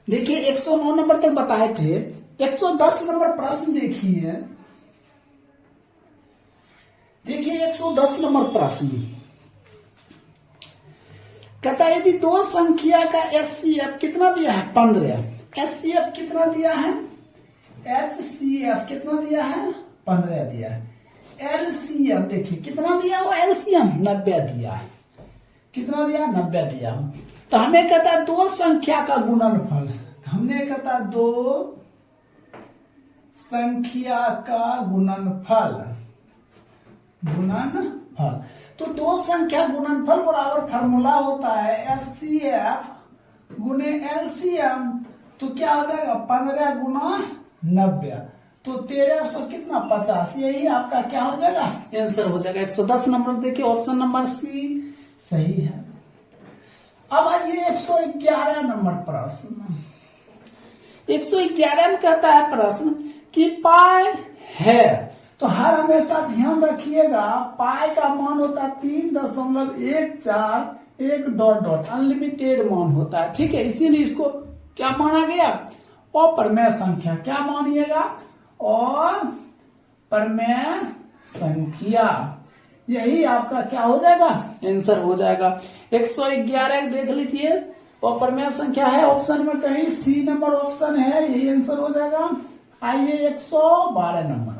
देखिए 109 नंबर तक बताए थे। 110 नंबर प्रश्न देखिए। देखिए 110 नंबर प्रश्न कहता है यदि दो संख्या का एचसीएफ कितना दिया है 15, एचसीएफ कितना दिया है, एचसीएफ कितना दिया है 15 दिया है, एलसीएम देखिए कितना दिया हुआ, एलसीएम 90 दिया है, कितना दिया 90 दिया। तो हमें कहता है दो संख्या का गुणनफल, हमने कहता दो संख्या का गुणनफल, गुणनफल तो दो संख्या गुणनफल बराबर फार्मूला होता है एचसीएफ गुने एलसीएम। तो क्या हो जाएगा 15 गुना 90 तो 1300 कितना 50, यही आपका क्या हो जाएगा आंसर हो जाएगा 110 नंबर। देखिए ऑप्शन नंबर सी सही है। अब आइए 111 नंबर प्रश्न। 111 में कहता है प्रश्न कि पाई है, तो हर हमेशा ध्यान रखिएगा पाई का मान होता है 3.141 अनलिमिटेड मान होता है, ठीक है। इसीलिए इसको क्या माना गया अप्रमेय संख्या, क्या मानिएगा अप्रमेय संख्या, यही आपका क्या हो जाएगा आंसर हो जाएगा। 111 देख लीजिए अप्रमेय संख्या है, ऑप्शन में कहीं सी नंबर ऑप्शन है, यही आंसर हो जाएगा। आइए 112 नंबर।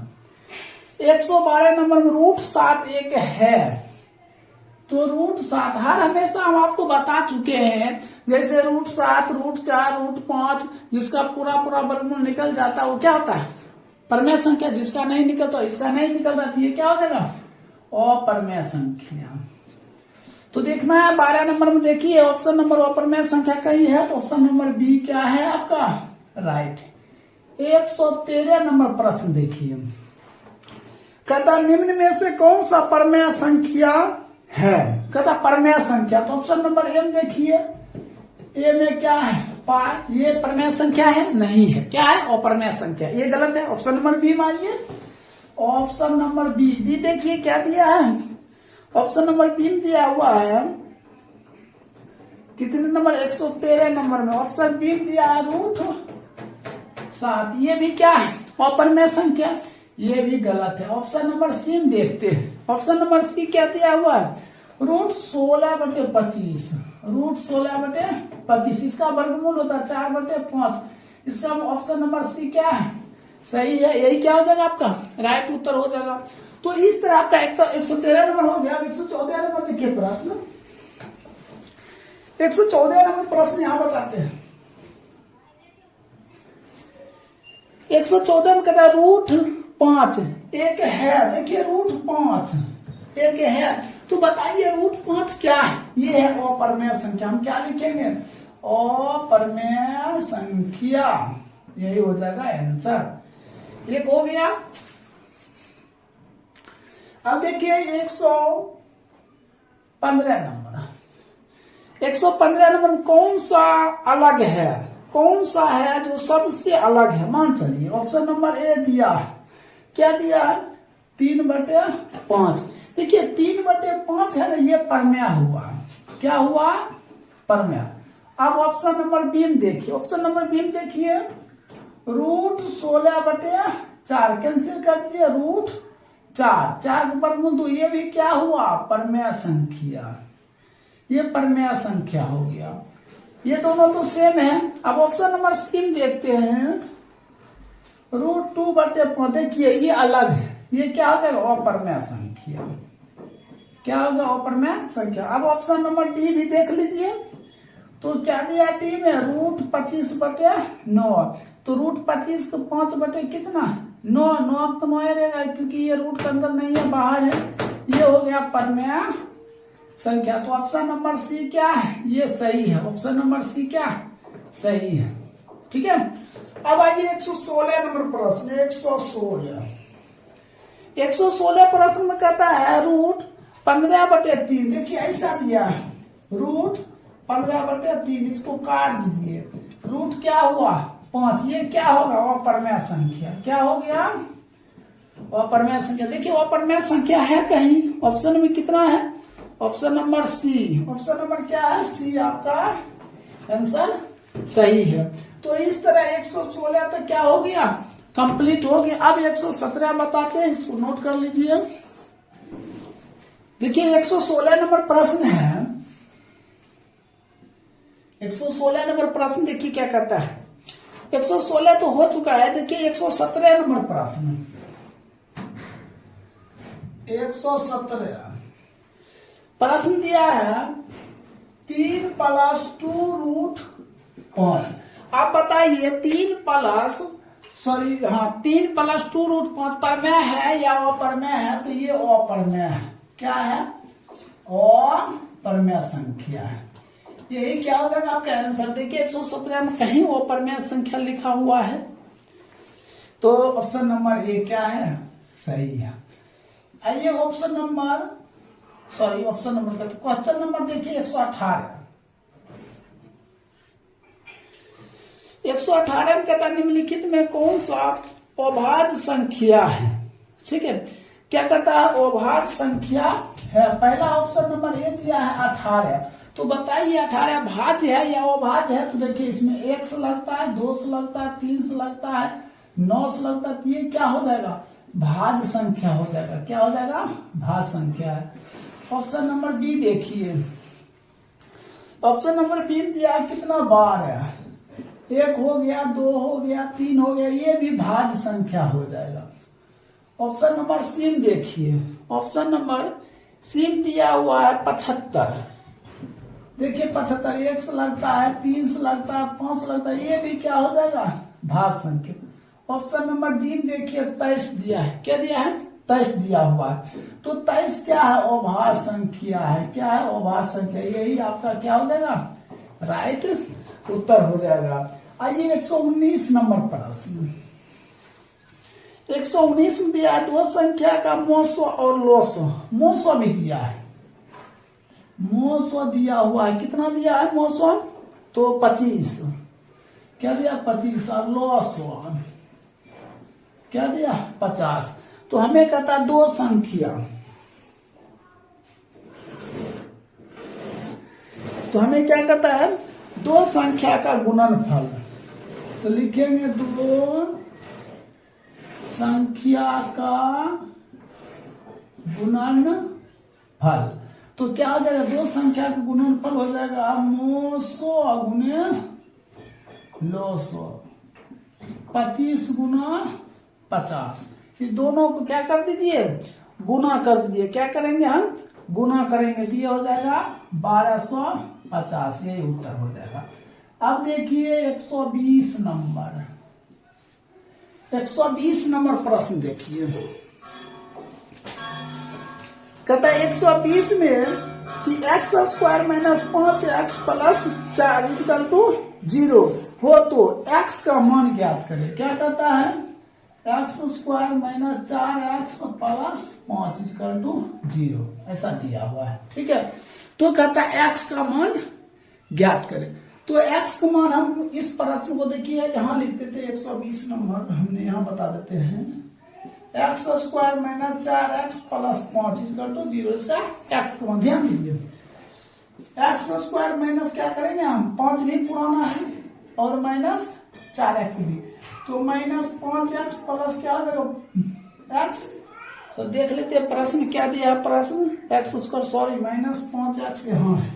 112 नंबर में √7 एक है, तो √7 हर हमेशा हम आपको बता चुके हैं, जैसे √7 √4 √5 जिसका पूरा वर्गमूल निकल जाता है वो क्या होता है परमेय संख्या, जिसका नहीं निकलता इसका नहीं निकलता, ये क्या हो जाएगा अप्रमेय संख्या। तो देखना है 12 नंबर में, देखिए ऑप्शन नंबर अप्रमेय संख्या कहीं है, तो ऑप्शन नंबर बी क्या है आपका राइट। 113 नंबर प्रश्न देखिए, कहता निम्न में से कौन सा परमेय संख्या है, कहता परमेय संख्या, तो ऑप्शन नंबर एम देखिए, ए में क्या है 5, ये परमेय संख्या है नहीं है, क्या है अप्रमेय संख्या, ये गलत है। ऑप्शन नंबर बी में आइए, ऑप्शन नंबर बी देखिए क्या दिया है, ऑप्शन नंबर बी में दिया हुआ है कितने नंबर 113 नंबर में, ऑप्शन बी में दिया है √7, ये भी क्या है अप्रमेय संख्या, ये भी गलत है। ऑप्शन नंबर सी में देखते हैं, ऑप्शन नंबर सी क्या दिया हुआ है √16/25, √16/25 इसका वर्गमूल होता है 4/5, इसका ऑप्शन नंबर सी क्या है सही है, यही क्या हो जाएगा आपका राइट उत्तर हो जाएगा। तो इस तरह आपका एक तो 113 नंबर हो गया। 114 नंबर देखिए प्रश्न, 114 नंबर प्रश्न यहां बताते हैं। 114 में कहता है √5 एक है, देखिए √5 एक है, तो बताइए √5 क्या है, ये है अप्रमेय संख्या, हम क्या लिखेंगे अप्रमेय संख्या, यही हो जाएगा आंसर। एक हो गया। अब देखिए 115 नंबर, 115 नंबर कौन सा अलग है, कौन सा है जो सबसे अलग है, मान चलिए ऑप्शन नंबर ए दिया है, क्या दिया है 3/5, देखिए 3/5 है ना, ये परमेय हुआ, क्या हुआ परमेय। अब ऑप्शन नंबर बी में देखिए, ऑप्शन नंबर बी में देखिए √16/4 कैंसिल कर दीजिए, √4 4 के वर्गमूल 2, ये भी क्या हुआ परमेय संख्या, ये परमेय संख्या हो गया, ये दोनों तो सेम है। अब ऑप्शन नंबर सी में देखते हैं √2/5, देखिए ये अलग है, ये क्या हो गया अप्रमेय संख्या, क्या होगा अप्रमेय संख्या। अब ऑप्शन नंबर डी भी देख लीजिए, तो क्या दिया डी में √25/9, तो √25 को 5 कितना 9 तो 9 रहेगा, क्योंकि ये रूट के अंदर नहीं है बाहर है, ये हो गया परमेय संख्या। तो ऑप्शन नंबर सी क्या है ये सही है, ऑप्शन नंबर सी क्या सही है, ठीक है। अब आइए 116 नंबर प्रश्न, 116 प्रश्न में कहता है √15/3, देखिए ऐसा दिया है √15/3, इसको काट दीजिए, रूट क्या हुआ 5, ये क्या होगा अप्रमेय संख्या, क्या हो गया अप्रमेय संख्या। देखिए अप्रमेय संख्या है कहीं, ऑप्शन में कितना है option number c, option number क्या है सी आपका आंसर सही है। तो इस तरह 116 तक क्या हो गया, कंप्लीट हो गया। अब 117 बताते हैं, इसको नोट कर लीजिए। देखिए 116 नंबर प्रश्न है। 116 नंबर प्रश्न देखिए क्या करता है। 116 तो हो चुका है। देखिए 117 नंबर प्रश्न, 117 प्रश्न दिया है 3 + 2 √5। आप बताइए 3 + 2 √5 परमेय है या अप्रमेय है? तो ये अप्रमेय है। क्या है? अप्रमेय संख्या है। यही क्या हो जाएगा आपका आंसर। देखिए 117 में कहीं अप्रमेय संख्या लिखा हुआ है, तो ऑप्शन नंबर ए क्या है, सही है। आइए ऑप्शन नंबर का तो क्वेश्चन नंबर देखिए 118। 118 में कहता निम्नलिखित में कौन सा अभाज्य संख्या है? ठीक है, क्या कहता है, अभाज्य संख्या है। पहला ऑप्शन नंबर ए दिया है 18। तो बताइए 18 भाज्य है या अभाज्य है? तो देखिए इसमें 1 से लगता है, 2 से लगता है, 3 से लगता है, 9 से लगता है। तो ये क्या हो जाएगा, भाज्य संख्या हो जाएगा। क्या हो जाएगा, भाज्य संख्या है। ऑप्शन नंबर बी देखिए। ऑप्शन नंबर बी दिया है कितना बार है, 1 हो गया, 2 हो गया, 3 हो गया, ये भी भाज्य संख्या हो जाएगा। ऑप्शन नंबर सी देखिए। ऑप्शन नंबर सी दिया हुआ है 75। देखिए 75 1 से लगता है, 3 से लगता है, 5 से लगता है, ये भी क्या हो जाएगा, भाज्य संख्या। ऑप्शन नंबर डी देखिए 23 दिया है। क्या दिया है, 23 दिया हुआ है। तो 23 क्या है, अभाज्य संख्या है। क्या है, अभाज्य संख्या। यही आपका क्या हो जाएगा, राइट उत्तर हो जाएगा। आइए 119 नंबर प्रश्न। 119 में दिया है 2 संख्या का मोसो और लोसो। मोसो भी दिया है, मोसो दिया हुआ है। कितना दिया है मोसो, तो 25। क्या दिया, 25। और लोसो क्या दिया, 50। तो हमें कहता है 2 संख्या, तो हमें क्या कहता है, 2 संख्या का गुणनफल। तो लिखेंगे 2 संख्या का गुणनफल। तो क्या हो जाएगा, 2 संख्या का गुणनफल हो जाएगा मोसो गुणे लोसो, 25 गुना 50। इस दोनों को क्या कर दीजिए, गुना कर दीजिए। क्या करेंगे हम, गुना करेंगे, तो ये हो जाएगा 1250। यही उत्तर हो जाएगा। अब देखिए 120 नंबर। 120 नंबर प्रश्न देखिए। कहता है 120 में कि x² - 5x + 4 = 0 हो तो x का मान ज्ञात करें। क्या कहता है, x² - 4x + 5 = 0 ऐसा दिया हुआ है। ठीक है, तो कहता है x का मान ज्ञात करें। तो x का मान हम इस प्रश्न को देखिए यहां लिख देते हैं। 120 नंबर हमने यहां बता देते हैं, x² - 4x + 5 = 0। इसका x का मान ध्यान दीजिए। x² - क्या करेंगे हम, 5 भी पुराना है और -4x भी, तो -5x प्लस क्या हो जाएगा x। तो देख लेते हैं प्रश्न क्या दिया है। प्रश्न x² -5x यहाँ है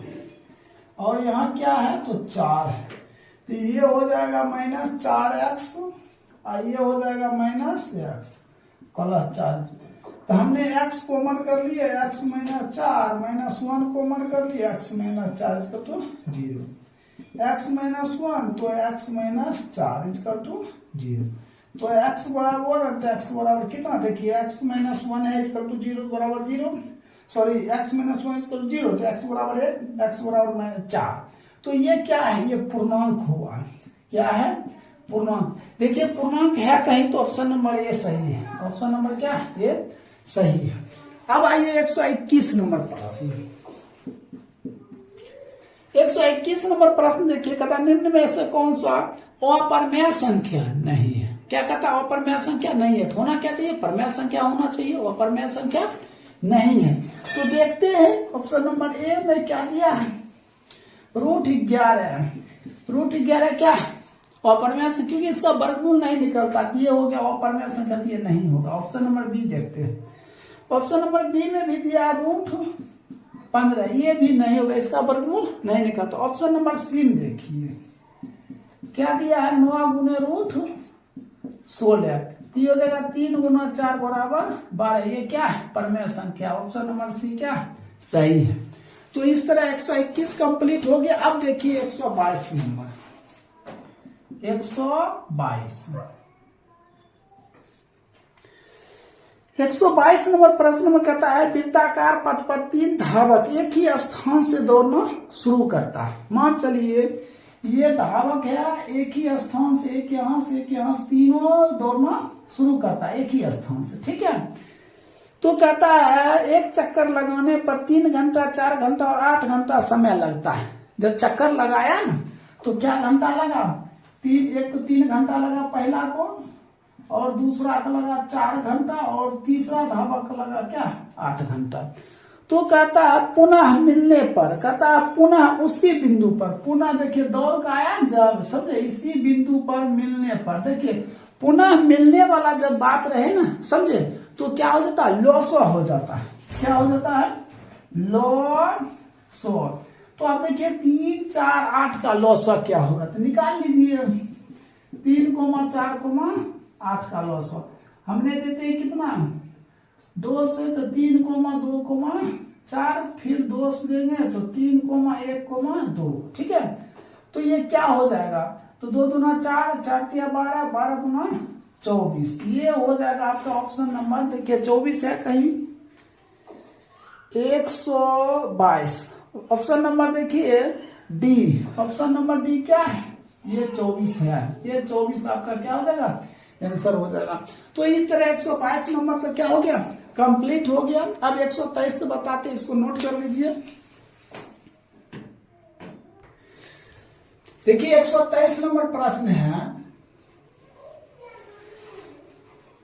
और यहाँ क्या है, तो 4 है। तो ये हो जाएगा -4x, ये हो जाएगा -x + 4। तो हमने x कॉमन कर लिए, x - 4 -1 कॉमन कर लिए, x - 4 = 0। x - 1 तो x - 4 = 0। तो x बराबर, तो x बराबर कितना, देखिए x - 1 है = 0 बराबर 0, सॉरी x - 1 = 0, तो x बराबर 1, x बराबर 4। तो ये क्या है, ये पूर्णांक हुआ। क्या है, पूर्णांक। देखिए पूर्णांक है कहीं तो ऑप्शन नंबर ए सही है। ऑप्शन नंबर क्या है, ये सही है। अब आइए 121 नंबर प्रश्न। 121 नंबर प्रश्न देखिए, कहता निम्न में से कौन सा अप्रमेय संख्या नहीं है। क्या कहता है, अप्रमेय संख्या नहीं है। तो होना क्या चाहिए, प्रमेय संख्या होना चाहिए, अप्रमेय संख्या नहीं है। तो देखते हैं ऑप्शन नंबर ए में क्या दिया है, √11। √11 क्या है? अपरिमेय संख्या, क्योंकि इसका वर्गमूल नहीं निकलता। ये हो गया अपरिमेय संख्या, ये नहीं होगा। ऑप्शन नंबर बी देखते हैं। ऑप्शन नंबर बी में भी दिया √15, ये भी नहीं होगा, इसका वर्गमूल नहीं निकलता। ऑप्शन नंबर सी में देखिए क्या दिया है, 9 गुने √16, ये हो जाएगा 3 गुना 4 बराबर 12। ये क्या है? परिमेय संख्या। ऑप्शन नंबर सी क्या सही है। तो इस तरह 121 कंप्लीट हो गया। अब देखिए 122 नंबर, 122 नंबर प्रश्न में कहता है वृत्ताकार पथ पर 3 धावक एक ही स्थान से दौड़ना शुरू करता है। मान चलिए ये धावक है, एक ही स्थान से, एक यहां से एक यहां से, तीनों दौड़ना शुरू करता है एक ही स्थान से, ठीक है। तो कहता है एक चक्कर लगाने पर 3 घंटा, 4 घंटा और 8 घंटा समय लगता है। जब चक्कर लगाया ना तो क्या घंटा लगा? एक तो 3 घंटा लगा पहला को, और दूसरा का लगा 4 घंटा, और तीसरा धावक का लगा क्या 8 घंटा। तो कहता है पुनः मिलने पर, कहता है पुनः उसी बिंदु पर, पुनः देखिए दौड़ का आया जब, समझे, इसी बिंदु पर मिलने पर, देखिए पुनः मिलने वाला जब बात रहे ना, समझे, तो क्या हो जाता है? लॉसो हो जाता है। क्या हो जाता है? लॉसो। तो आप देखिए 3, 4, 8 का लॉसो क्या होगा, तो निकाल लीजिए। 3, 4, 8 का लॉसो हमने देते हैं कितना? 2 से, तो 3, 2, 4, फिर 2 से देंगे तो 3, 1, 2, ठीक है। तो ये क्या हो जाएगा? तो 2 दूना 4, 4 तिया 12, 12 दूना 24, ये हो जाएगा आपका ऑप्शन नंबर। देखिए 24 है कहीं, 122। ऑप्शन नंबर देखिए डी, ऑप्शन नंबर डी क्या है? ये 24 है। ये 24 आपका क्या हो जाएगा? आंसर हो जाएगा। तो इस तरह 122 नंबर तक क्या हो गया? कंप्लीट हो गया। अब 123 से बताते, इसको नोट कर लीजिए। देखिए 123 नंबर प्रश्न है,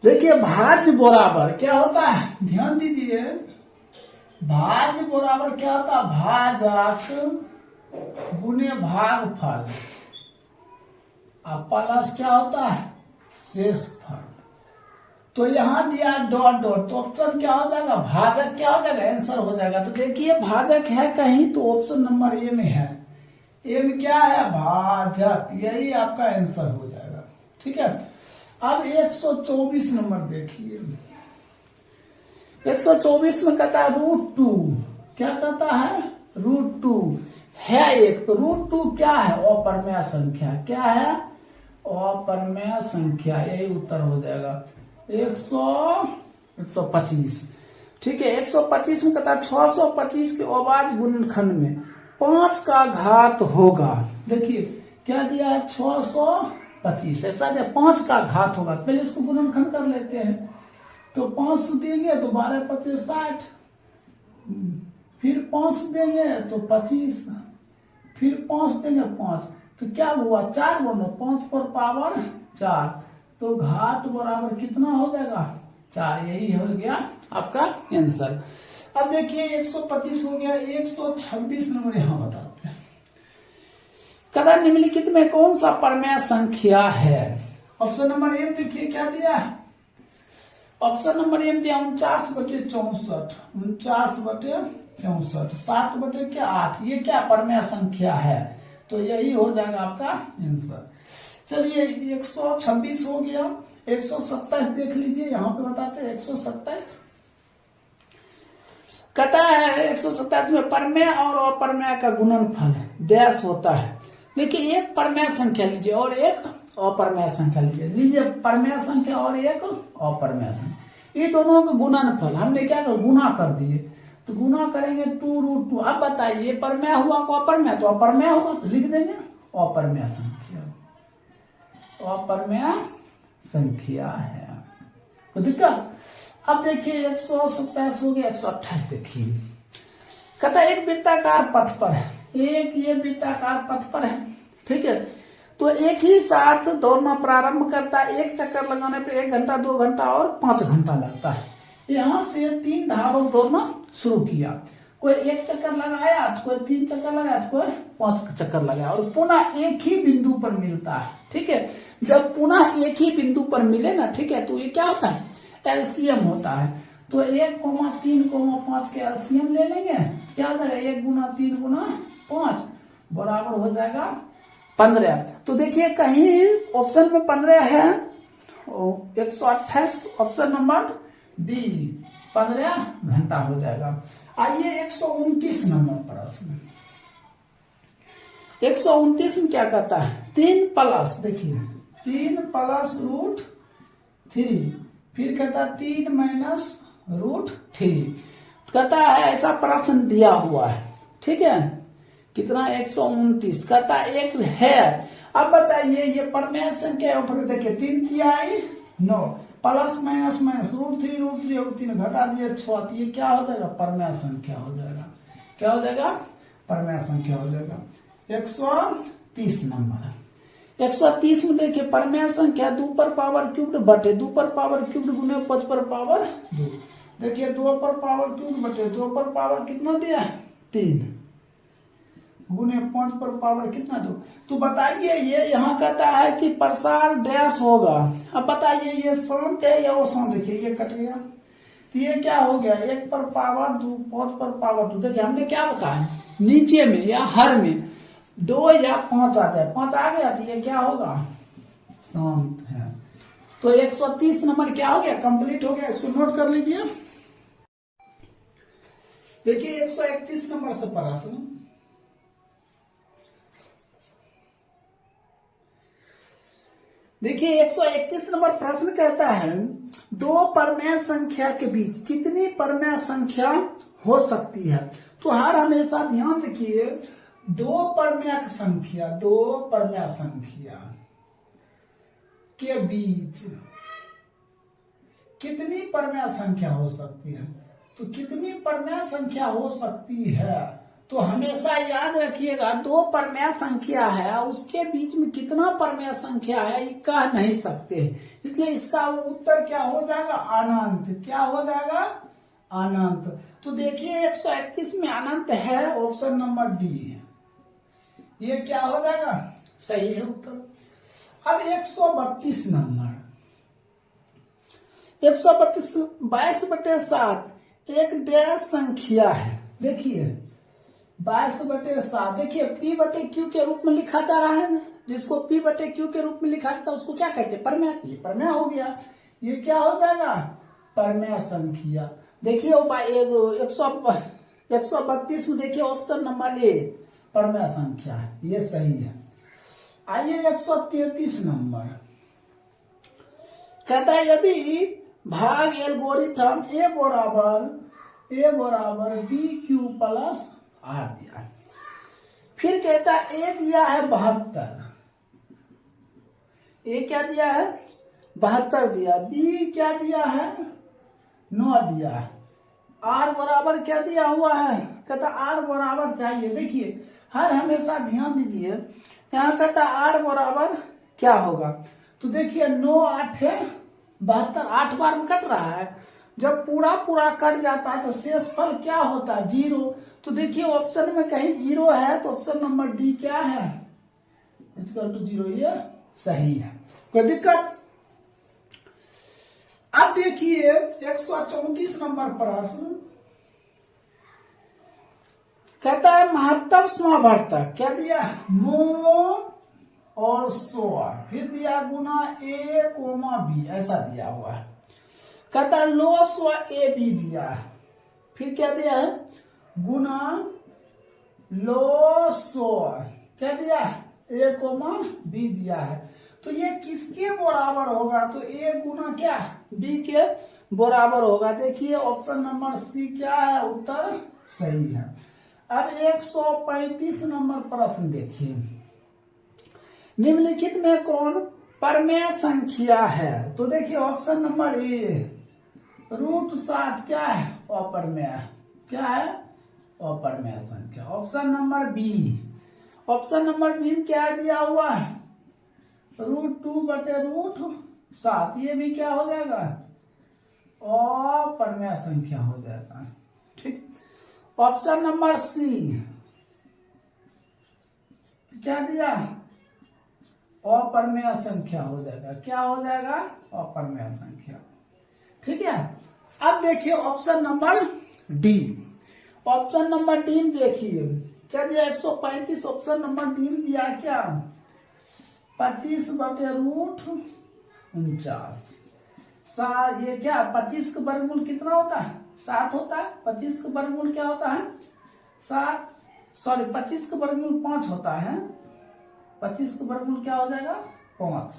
देखिए भाज्य बराबर क्या होता है? ध्यान दीजिए, भाज्य बराबर क्या होता है? भाजक गुने भागफल, अब प्लस क्या होता है? शेषफल। तो यहां दिया डॉट डॉट, तो ऑप्शन क्या हो जाएगा? भाजक क्या हो जाएगा? आंसर हो जाएगा। तो देखिए भाजक है कहीं, तो ऑप्शन नंबर ए में है। ए में क्या है? भाजक, यही आपका आंसर हो जाएगा, ठीक है। अब 124 नंबर देखिए। 124 में कहता है √2, क्या कहता है? √2 है एक, तो √2 क्या है? अपरिमेय संख्या। क्या है? अपरिमेय संख्या, यही उत्तर हो जाएगा। 125, ठीक है। 125 में कहता है 625 के अभाज्य गुणनखंड में 5 का घात होगा। देखिए क्या दिया है? 625, ऐसा दिया 5 का घात होगा। पहले इसको गुणनखंड कर लेते हैं, तो 5 देंगे तो 12 × 60, फिर 5 देंगे तो 25, फिर 5 देंगे 5, तो क्या हुआ? 4 गुना 5 पर पावर 4, तो घात बराबर कितना हो जाएगा? 4। यही हो गया आपका आंसर। अब देखिए 125 हो गया। 126 नंबर यहां बताते हैं, कहता निम्नलिखित में कौन सा परिमेय संख्या है? ऑप्शन नंबर ए देखिए क्या दिया है? ऑप्शन नंबर ए दिया 49/64, 49/64, 7/8। ये क्या परिमेय संख्या है? तो यही हो जाएगा आपका आंसर। चलिए 126 हो गया। 127 देख लीजिए, यहां पे बताते हैं 127 कहता है 127 में परिमेय और अपरिमेय का गुणनफल डैश होता है। देखिए एक परिमेय संख्या लीजिए और एक अपरिमेय संख्या लीजिए परिमेय संख्या और एक अपरिमेय संख्या, ये दोनों का गुणनफल हमने क्या कर गुना कर दिए, तो गुना करेंगे 2√2। अब बताइए परिमेय हुआ को अपरिमेय, तो अपरिमेय होगा तो लिख देंगे अपरिमेय संख्या, अपरिमेय संख्या है। तो दिक्कत। अब देखिए 127 हो गया। 128 देखिए, कहता है एक वृत्ताकार पथ पर है, एक ये वृत्ताकार पथ पर है, ठीक है। तो एक ही साथ दौड़ना प्रारंभ करता है, एक चक्कर लगाने पे 1 घंटा 2 घंटा और 5 घंटा लगता है। यहां से 3 धावक दौड़ना शुरू किया, कोई 1 चक्कर लगाया तो कोई 3 चक्कर लगाया तो कोई 5 चक्कर लगाया, और पुनः एक ही बिंदु पर मिलता है। ठीक है, जब पुनः एक ही बिंदु पर मिले ना, ठीक है, तो ये क्या होता है, एलसीएम होता है। तो 1, 3, 5 के एलसीएम ले लेंगे, क्या हो जाएगा 1 गुना 3 गुना 5 बराबर हो जाएगा 15। तो देखिए कहीं ऑप्शन में 15 है, 128 ऑप्शन नंबर डी 15 घंटा हो जाएगा। आइए 129 नंबर प्रश्न। 129 में क्या कहता है, 3 प्लस, देखिए 3 प्लस रूट 3, फिर कहता है 3 माइनस रूट 3, कहता है ऐसा प्रश्न दिया हुआ है। ठीक है, कितना 129, कहता है एक है। अब बताइए ये परमेय संख्या ऊपर देखिए 3 तिहाई 9 प्लस माइनस माइनस रूट 3 हो 3 घटा दिए 6, तो ये क्या हो जाएगा, परमेय संख्या हो जाएगा। क्या हो जाएगा, परमेय संख्या हो जाएगा। 130 नंबर। 130 में देखिए परमेय संख्या 2 पर पावर क्यूब्ड बटे 2 पर पावर क्यूब्ड गुने 5 पर पावर 2। देखिए 2 पर पावर क्यूब्ड बटे 2 पर पावर कितना दिया है 3 गुने 5 पर पावर कितना 2। तो बताइए ये यहाँ कहता है कि प्रसार डैश होगा। अब बताइए ये शांत है या वो शांत, देखिए ये कट गया, तो ये क्या हो गया 1 पर पावर 2 5 पर पावर 2। देखिए हमने क्या बताया, नीचे में या हर में 2 या 5 आ जाए, 5 आ गया तो ये क्या होगा, शांत है। तो 130 नंबर क्या हो गया, कंप्लीट हो गया। इसको नोट कर लीजिए। देखिए 131 नंबर से प्रश्न। देखिए 131 नंबर प्रश्न कहता है 2 परमेय संख्या के बीच कितनी परमेय संख्या हो सकती है। तो हर हमेशा ध्यान रखिए 2 परमेय संख्या के बीच कितनी परमेय संख्या हो सकती है। तो कितनी परमेय संख्या हो सकती है, तो हमेशा याद रखिएगा 2 परमेय संख्या है, उसके बीच में कितना परमेय संख्या है ये कह नहीं सकते, इसलिए इसका उत्तर क्या हो जाएगा, अनंत। क्या हो जाएगा, अनंत। तो देखिए 131 में अनंत है, ऑप्शन नंबर डी, ये क्या हो जाएगा, सही है उत्तर। अब 132 नंबर। 132 22/7 एक डैश संख्या है। देखिए 22/7, देखिए P बटे Q के रूप में लिखा जा रहा है ना, जिसको P बटे Q के रूप में लिखा जाता है उसको क्या कहते हैं, परमेय। ये परमेय हो गया, ये क्या हो जाएगा, परमेय संख्या। देखिए 132 में देखिए ऑप्शन नंबर ए परमेय संख्या है, ये सही है। आइए 133 नंबर कहता है यदि भाग एल्गोरिथम ए बराबर BQ प्लस आर दिया, फिर कहता है ए दिया है 72, ए क्या दिया है 72 दिया, बी क्या दिया है 9 दिया है, आर बराबर क्या दिया हुआ है, कहता आर बराबर चाहिए। देखिए हर हमेशा ध्यान दीजिए, यहाँ कहता आर बराबर क्या होगा, तो देखिए 9 8 72, 8 बार में कट रहा है, जब पूरा कट जाता है तो शेषफल क्या होता है 0। तो देखिए ऑप्शन में कहीं 0 है, तो ऑप्शन नंबर डी क्या है, =0, ये सही है, कोई दिक्कत। अब देखिए 134 नंबर प्रश्न कहता है महत्तम समावर्तक क्या दिया, मो और 100, फिर दिया गुना a, b, ऐसा दिया हुआ है। कहता है log AB दिया है, फिर क्या दिया है गुना log क्या दिया a, b दिया है। तो ये किसके बराबर होगा, तो a गुना क्या b के बराबर होगा। देखिए ऑप्शन नंबर सी क्या है, उत्तर सही है। अब 135 नंबर प्रश्न देखिए, निम्नलिखित में कौन परमेय संख्या है। तो देखिए ऑप्शन नंबर ए √7 क्या है, अपरमेय, क्या है अपरमेय संख्या। ऑप्शन नंबर बी में क्या दिया हुआ है √2/√7, ये भी क्या हो जाएगा अपरमेय संख्या हो जाएगा। ठीक, ऑप्शन नंबर सी क्या दिया, अपरमेय संख्या हो जाएगा। क्या हो जाएगा, अपरमेय संख्या। ठीक है, अब देखिए option number D. Option number D देखिए क्या दिया, 135। ऑप्शन नंबर डी दिया क्या, 25/√49। ये क्या 25 का वर्गमूल कितना होता है, 7 होता है। 25 का वर्गमूल क्या होता है, 7। सॉरी 25 का वर्गमूल 5 होता है। 25 का वर्गमूल क्या हो जाएगा, 5,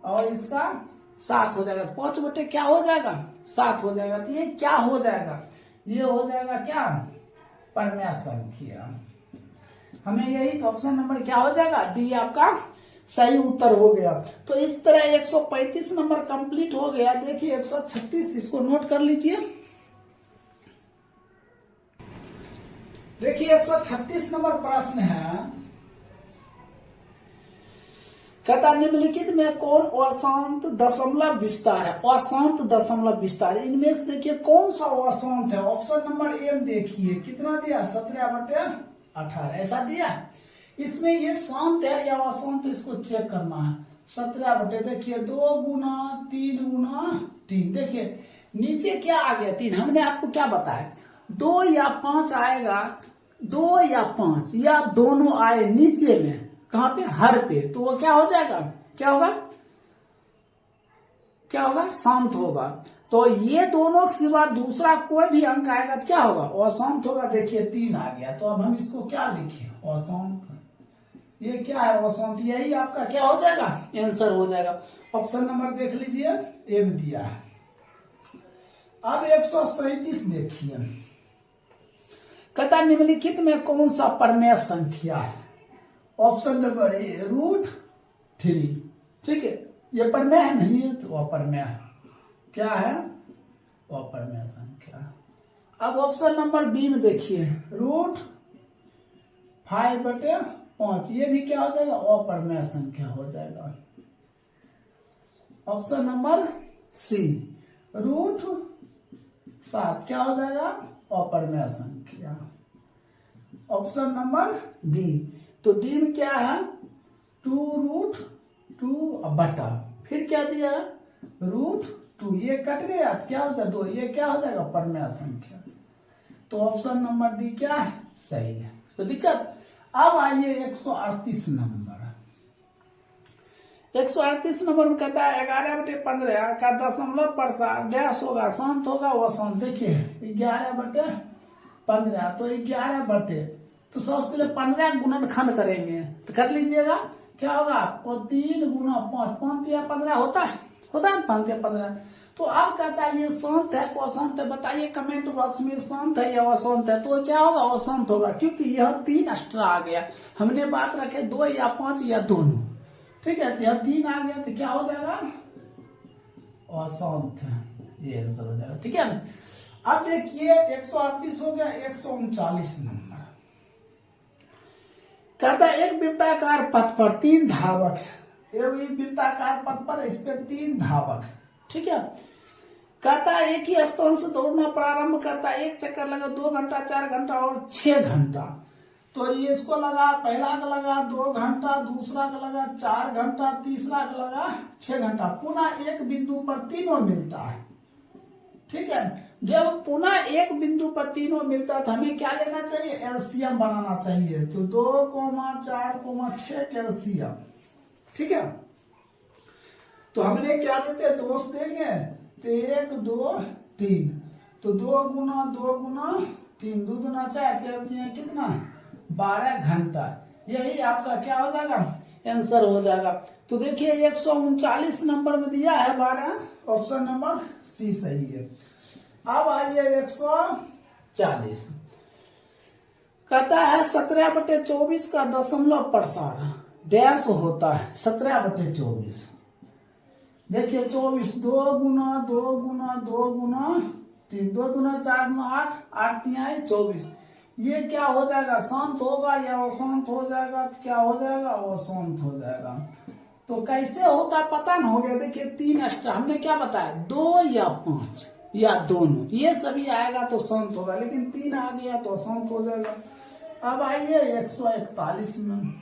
और इसका 7 हो जाएगा। 5 बटे क्या हो जाएगा, 7 हो जाएगा। तो ये क्या हो जाएगा, ये हो जाएगा क्या, परमेय संख्या। हमें यही तो ऑप्शन नंबर क्या हो जाएगा, डी आपका सही उत्तर हो गया। तो इस तरह 135 नंबर कंप्लीट हो गया। देखिए 136, इसको नोट कर लीजिए। देखिए 136 नंबर प्रश्न है, कहता निम्नलिखित में कौन अशांत दशमलव विस्तार है। अशांत दशमलव विस्तार, इनमें से देखिए कौन सा अशांत है। ऑप्शन नंबर ए में देखिए कितना दिया, 17/18 ऐसा दिया। इसमें ये शांत है या अशांत, इसको चेक करना है। 17 देखिए 2 गुना 3 गुना 3, देखिए नीचे क्या आ गया 3। हमने आपको क्या बताया, 2 या 5 आएगा, 2 या 5 या दोनों आए नीचे में, कहां पे, हर पे, तो वो क्या हो जाएगा, क्या होगा, क्या होगा, शांत होगा। तो ये दोनों के सिवा दूसरा कोई भी अंक आएगा तो क्या होगा, अशांत होगा। देखिए 3 आ गया, तो अब हम इसको क्या लिखें, अशांत। ये क्या है, अशांत। यही आपका क्या हो जाएगा, आंसर हो जाएगा। ऑप्शन नंबर देख लीजिए, ए में दिया है। अब 137 देखिए, कहता निम्नलिखित में कौन सा परमेय संख्या है। Option number A √3। ठीक है, ये परमेय नहीं है तो अपरमेय है। क्या है, अपरमेय संख्या। अब ऑप्शन नंबर बी में देखिए √5/5, ये भी क्या हो जाएगा, अपरमेय संख्या हो जाएगा। ऑप्शन नंबर सी √7 क्या हो जाएगा, अपरमेय संख्या। ऑप्शन नंबर डी, तो डी में क्या है, 2√2 फिर क्या दिया, √2, ये कट गया तो क्या हो जाएगा 2, ये क्या हो जाएगा, परमेय संख्या। तो ऑप्शन नंबर डी क्या है, सही है। तो दिक्कत। अब आइए 138 नंबर। 138 नंबर में कहता है 11/15 का दशमलव प्रसार डैश होगा, शांत होगा वो शांत। देखिए 11/15, तो 11 तो सबसे पहले 15 गुणनखंड करेंगे, तो कर लीजिएगा क्या होगा, 3 गुना 5, 5 या 15 होता है, होता है 5 या 15। तो अब कहता है ये शांत है को अशांत है, बताइए कमेंट बॉक्स में, शांत है या अशांत है। तो क्या होगा, अशांत होगा, क्योंकि यह 3 एक्स्ट्रा आ गया। हमने बात रखे 2 या 5 या दोनों। ठीक है, यह 3 आ गया तो क्या हो जाएगा, अशांत है, ये आंसर हो जाएगा। ठीक है, अब देखिए 138 हो गया। 139 नंबर कहता है एक वृत्ताकार पथ पर 3 धावक है। एक वृत्ताकार पथ पर इस पे 3 धावक। ठीक है, कहता है एक ही स्थान से दौड़ना प्रारंभ करता है, एक चक्कर लगा 2 घंटा, 4 घंटा और 6 घंटा। तो ये इसको लगा, पहला का लगा 2 घंटा, दूसरा का लगा 4 घंटा, तीसरा का लगा 6 घंटा। पुनः एक बिंदु पर तीनों मिलता है। ठीक है, जब पुनः एक बिंदु पर तीनों मिलता है तो हमें क्या लेना चाहिए, एलसीएम बनाना चाहिए। तो 2, 4, 6 कैल्सियम। ठीक है, तो हमने क्या देते हैं, दोष देंगे तो 1, 2, 3, तो 2 गुना 2 गुना 3, 2 गुना 4, 4 कितना 12 घंटा। यही आपका क्या हो जाएगा, आंसर हो जाएगा। तो देखिए 139 नंबर में दिया है 12, ऑप्शन नंबर सी सही है। अब आइए 140, कहता है 17/24 का दशमलव प्रसार डैश होता है। 17/24 देखिए 24, 2 गुना 2 गुना 2 गुना 3, 2 गुना 4 गुना 8, 8 3 24। ये क्या हो जाएगा, शांत होगा या अशांत हो जाएगा, तो क्या हो जाएगा, अशांत हो जाएगा। तो कैसे होता है पता न हो गया। देखिए 3 एक्स्ट्रा, हमने क्या बताया 2 या 5 या दोनों, ये सभी आएगा तो शांत होगा, लेकिन 3 आ गया तो शांत हो जाएगा। अब आइए 141 में,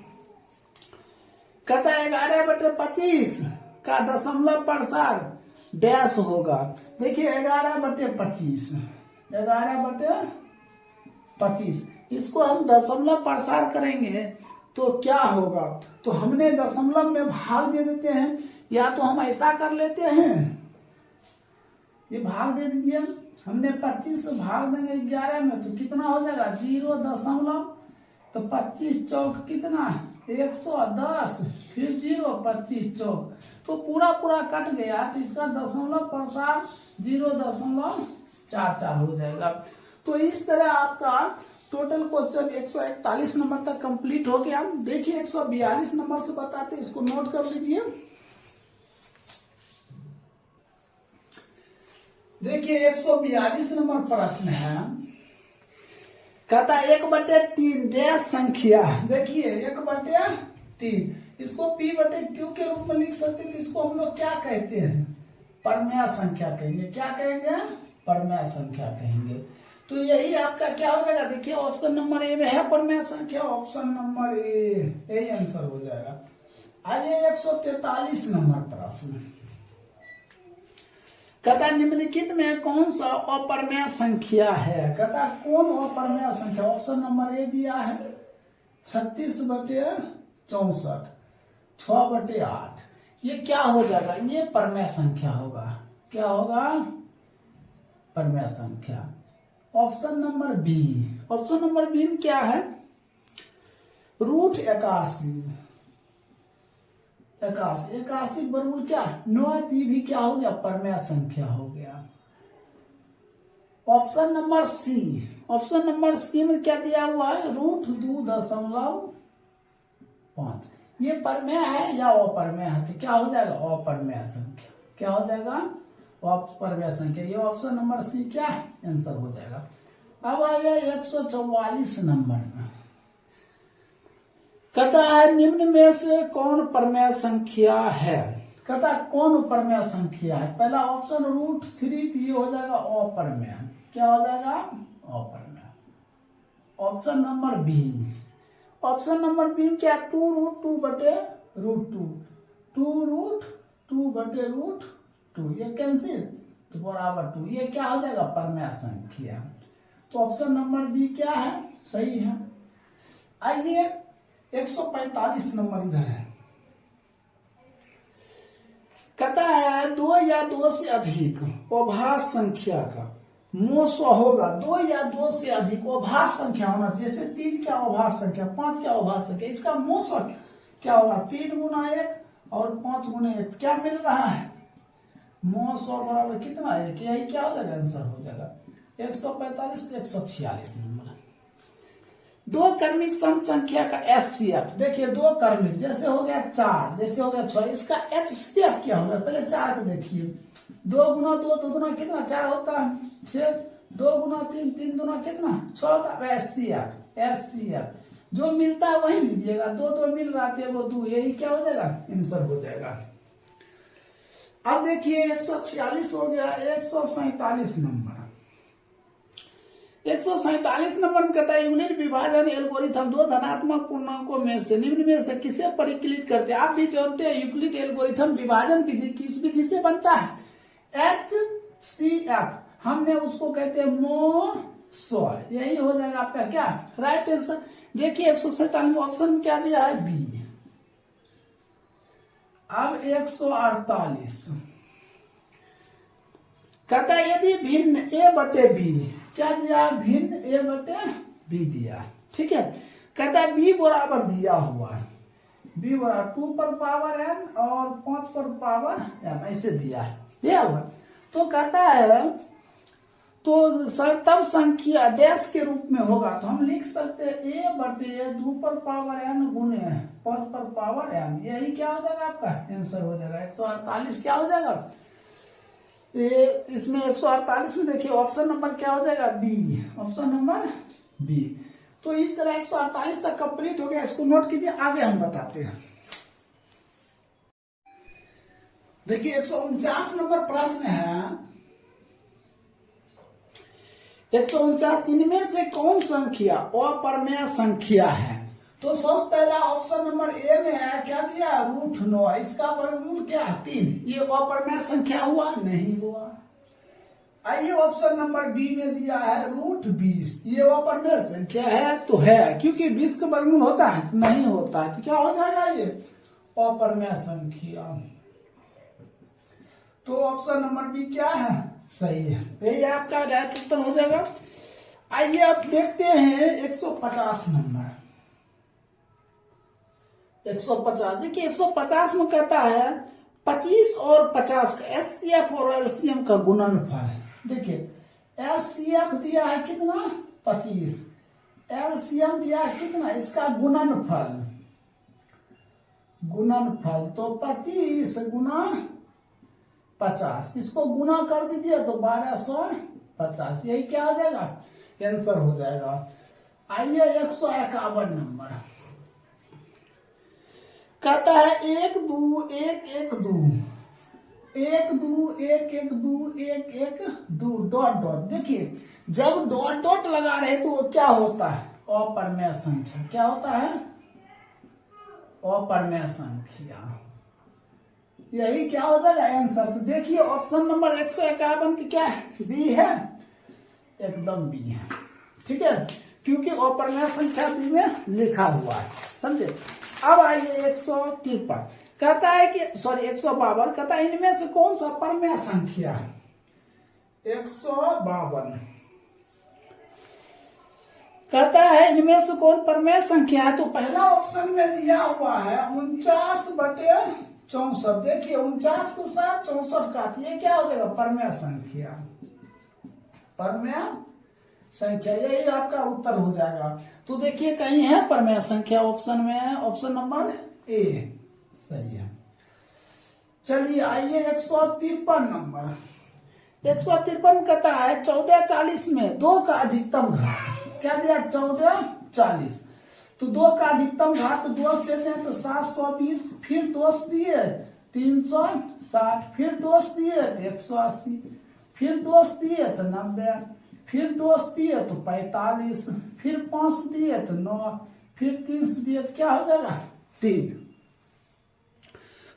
कहता है 11/25 का दशमलव प्रसार डैश होगा। देखिए 11/25, 11/25 इसको हम दशमलव प्रसार करेंगे तो क्या होगा, तो हमने दशमलव में भाग दे देते हैं, या तो हम ऐसा कर लेते हैं, ये भाग दे दीजिए, हमने 25 से भाग देंगे 11 में तो कितना हो जाएगा 0, तो 25 चौक कितना 110, फिर 0, 25 चौक, तो पूरा कट गया, तो इसका दशमलव प्रसार 0.44 हो जाएगा। तो इस तरह आपका टोटल क्वेश्चन 141 नंबर तक कंप्लीट हो गया। देखिए 142 नंबर से बताते, इसको नोट कर लीजिए। देखिए 142 नंबर प्रश्न है, कहता 1/3 डैश संख्या, देखिए 1/3, इसको P/Q के रूप में लिख सकते, तो इसको हम लोग क्या कहते हैं, परमेय संख्या कहेंगे। क्या कहेंगे, परमेय संख्या कहेंगे। तो यही आपका क्या हो जाएगा, देखिए ऑप्शन नंबर ए में है परमेय संख्या, ऑप्शन नंबर ए, यही आंसर हो जाएगा। आइए 143 नंबर प्रश्न, कहता निम्नलिखित में कौन सा अपरमेय संख्या है, कहता कौन अपरमेय संख्या, ऑप्शन नंबर ए दिया है 36/64, 6/8, ये क्या हो जाएगा, ये परमेय संख्या होगा। क्या होगा, परमेय संख्या। Option number b, option number b में क्या है, √81, 81 बराबर क्या 9, भी क्या हो गया, परमेय संख्या हो गया। Option number c, option number c में क्या दिया हुआ है, √2.5, ये परमेय है या अपरमेय है, तो क्या हो जाएगा, अपरमेय संख्या। क्या हो जाएगा, अपरमेय संख्या। ये ऑप्शन नंबर सी क्या है, आंसर हो जाएगा। अब आइए 144 नंबर में, कहता है निम्न में से कौन परमेय संख्या है, कहता कौन परमेय संख्या है। पहला ऑप्शन √3, ये हो जाएगा अपरमेय। क्या हो जाएगा, अपरमेय। Option number b, option number b क्या 2√2/√2, 2√2/√2, ये कैंसिल तो बराबर 2, ये क्या हो जाएगा, परमेय संख्या। तो ऑप्शन नंबर बी क्या है, सही है। आइए 145 नंबर इधर है, कहता है 2 या 2 से अधिक अभाज्य संख्या का मोह होगा। 2 या 2 से अधिक अभाज्य संख्या होना, जैसे 3 क्या अभाज्य संख्या, 5 क्या अभाज्य संख्या, इसका मोह क्या होगा, 3 × 1 और 5 × 1, क्या मिल रहा है, मोह 100 बराबर कितना है, यही क्या हो जाएगा, आंसर हो जाएगा 145, 146 नंबर। 2 क्रमिक सम संख्या का HCF, देखिए 2 क्रमिक, जैसे हो गया 4, जैसे हो गया 6, इसका HCF क्या होगा, पहले 4 को देखिए, 2 × 2, 2 दूना कितना 4 होता है 6, 2 × 3, 3 दूना कितना 6 होता है। HCF जो मिलता है वही लीजिएगा, 2 मिल रहा थे वो 2, यही क्या हो जाएगा, आंसर हो जाएगा। अब देखिए 146 हो गया, 147 नंबर, 147 नंबर में कहता है यूनिट विभाजन एल्गोरिथम 2 धनात्मक पूर्णांकों में से निम्न में से किसे परिकलित करते हैं। आप भी जानते हैं यूक्लिड एल्गोरिथम विभाजन विधि किस विधि से बनता है, HCF, हमने उसको कहते हैं मोह, यही हो जाएगा आपका क्या राइट आंसर। देखिए 147 ऑप्शन में क्या दिया है, बी। अब 148 कहता है यदि भिन्न A/B, क्या दिया, भिन्न A/B दिया, ठीक है। कहता है B बराबर दिया हुआ है, B बराबर 2 पर पावर n और 5 पर पावर m, ऐसे दिया हुआ। तो कहता है तो तब संख्या डैश के रूप में होगा, तो हम लिख सकते हैं A/2 पर पावर n गुणे 5 पर पावर m, यही क्या हो जाएगा, आपका आंसर हो जाएगा 148। क्या हो जाएगा, इसमें 148 में देखिए ऑप्शन नंबर क्या हो जाएगा, बी, ऑप्शन नंबर बी। तो इस तरह 148 तक कंप्लीट हो गया, इसको नोट कीजिए, आगे हम बताते हैं। देखिए 149 नंबर प्रश्न है, 149 इनमें से कौन संख्या अपर्मेय संख्या है? तो सबसे पहला ऑप्शन नंबर ए में है, क्या दिया? √9। इसका वर्गमूल क्या है? 3। ये अपर्मेय संख्या हुआ? नहीं हुआ। आइए ऑप्शन नंबर बी में दिया है √20। ये अपर्मेय संख्या है? तो है, क्योंकि 20 का वर्गमूल होता है? तो नहीं होता है। तो क्या हो जाएगा? ये अपर्मेय संख्या। तो ऑप्शन नंबर बी क्या है? सही है। यही आपका राइट उत्तर हो जाएगा। आइए आप देखते हैं 150 नंबर। 150 देखिए, 150 में कहता है 25 और 50 का एचसीएफ और एलसीएम का गुणनफल। देखिए एचसीएफ दिया है कितना? 25। एलसीएम दिया है कितना? इसका गुणनफल। तो 25 गुना 50, इसको गुना कर दीजिए तो 1250। यही क्या हो जाएगा? आंसर हो जाएगा। आइए 151 नंबर। कहता है 1 2 1 1 2 1 2 1 1 2 1 1 2 डॉट डॉट। देखिए जब डॉट डॉट लगा रहे तो क्या होता है? अपर्मेय संख्या। क्या होता है? अपर्मेय संख्या। यही क्या हो जाएगा? आंसर। तो देखिए ऑप्शन नंबर 151 की क्या है? बी है, एकदम बी है। ठीक है, क्योंकि अपर्मेय संख्या बी में लिखा हुआ है। समझे? अब आइए 153। कहता है कि 152। कहता है इनमें से कौन सा परमेय संख्या है? 152 कहता है इनमें से कौन परमेय संख्या है? तो पहला ऑप्शन में दिया हुआ है 49/64। देखिए 49 को 7 64 काट, ये क्या हो जाएगा? परमेय संख्या। परमेय संख्या, यही आपका उत्तर हो जाएगा। तो देखिए कहीं है परमेय संख्या? ऑप्शन में है, ऑप्शन नंबर ए सही है। चलिए आइए 153 नंबर। 153 कहता है 14 40 में 2 का अधिकतम घात। क्या दिया? 14 40। तो 2 का अधिकतम घात 2 से तो 720, फिर 2 दिए 360, फिर 2 दिए 180, फिर 2 दिए तो 90, फिर 2 दिए तो 45, फिर 5 दिए तो 9, फिर 3 दिए तो क्या हो जाएगा? 3।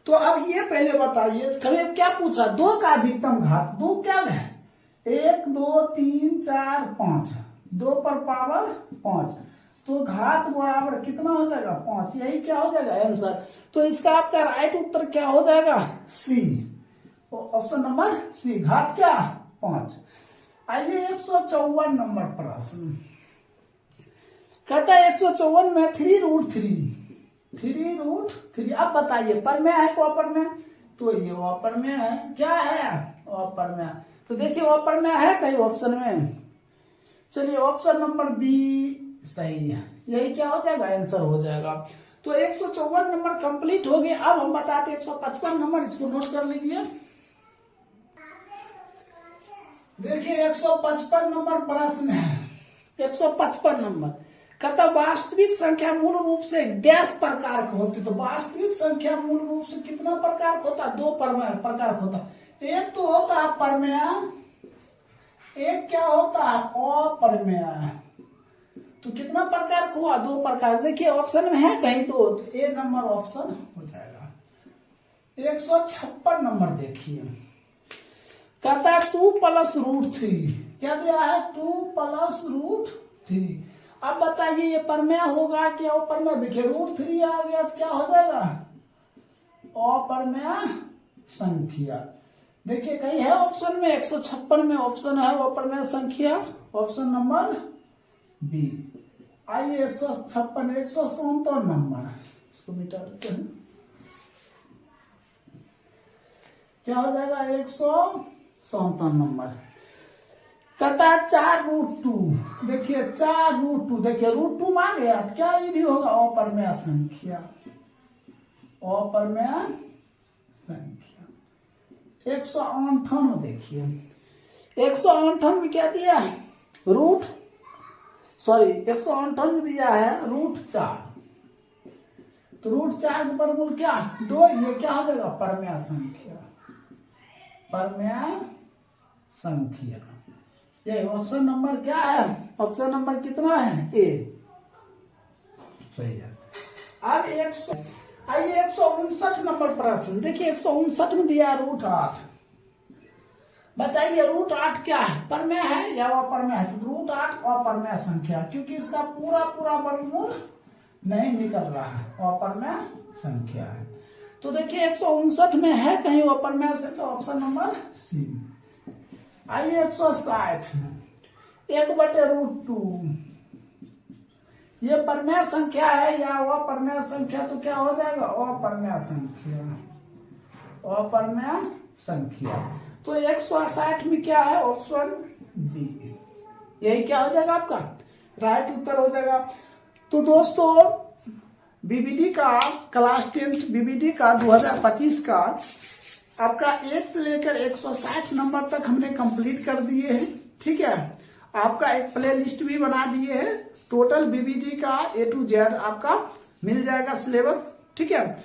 तो अब ये पहले बताइए, कभी क्या पूछ रहा? 2 का अधिकतम घात। 2 क्या है? 1 2 3 4 5, 2 पर पावर 5, तो घात बराबर कितना हो जाएगा? 5। यही क्या हो जाएगा? आंसर। तो इसका आपका राइट उत्तर क्या हो जाएगा? सी, ऑप्शन नंबर सी, घात क्या? 5। आइए 154 नंबर प्रश्न। कहता है 154 में 3√3। 3√3। अब बताइए परमेय है को अपर्मेय? तो ये अपर्मेय है। क्या है? अपर्मेय। तो देखिए अपर्मेय है कहीं ऑप्शन में? चलिए ऑप्शन नंबर बी सही है। यही क्या हो जाएगा? आंसर हो जाएगा। तो 154 नंबर कंप्लीट हो गए। अब हम बताते 155 नंबर, इसको नोट कर लीजिए। देखिए 155 नंबर प्रश्न है। 155 नंबर कहता वास्तविक संख्या मूल रूप से डैश प्रकार की होती। तो वास्तविक संख्या मूल रूप से कितना प्रकार का होता? 2 प्रकार का होता। एक तो होता है परमेय, एक क्या होता है? अपर्मेय। तो कितना प्रकार का हुआ? 2 प्रकार। देखिए ऑप्शन में है कहीं तो ए नंबर ऑप्शन हो जाएगा। 156 नंबर देखिए। कहता है 2 + √3। क्या दिया है? 2 + √3। अब बताइए ये परमेय होगा क्या अपर्मेय? देखिए √3 आ गया तो क्या हो जाएगा? अपर्मेय संख्या। देखिए कहीं है ऑप्शन में? 156 में ऑप्शन है अपर्मेय संख्या, ऑप्शन नंबर बी। आइए 156 157 नंबर, इसको मिटा देते हैं। क्या हो जाएगा? 157 नंबर। कहता है 4√2। देखिए 4√2। देखिए √2 मान गया तो क्या ये भी होगा? अपर्मेय संख्या। अपर्मेय संख्या। 158 देखिए। 158 में क्या दिया है? 158 में दिया है √4। तो √4 के वर्गमूल क्या? 2। ये क्या हो जाएगा? परमेय संख्या। परमेय संख्या। ये ऑप्शन नंबर क्या है? ऑप्शन नंबर कितना है? ए। सही है। अब आइए 159 नंबर प्रश्न देखिए। 159 में दिया √8। बताइए √8 क्या है? परमेय है या अपर्मेय है? तो √8 अपर्मेय संख्या, क्योंकि इसका पूरा वर्गमूल नहीं निकल रहा है, अपर्मेय संख्या है। तो देखिए 159 में है कहीं अपर्मेय संख्या, ऑप्शन नंबर सी। आइए 160 में 1/√2 ये परमेय संख्या है या अपर्मेय संख्या? तो क्या हो जाएगा? अपर्मेय संख्या, अपर्मेय संख्या। तो 160 में क्या है? Option b. यही क्या हो जाएगा आपका राइट उत्तर हो जाएगा। तो दोस्तों बीबीडी का क्लास 10 बीबीडी का 2025 का आपका 1 से लेकर 160 नंबर तक हमने कंप्लीट कर दिए हैं। ठीक है, आपका एक प्ले लिस्ट भी बना दिए है। टोटल बीबीडी का A to Z आपका मिल जाएगा सिलेबस। ठीक है।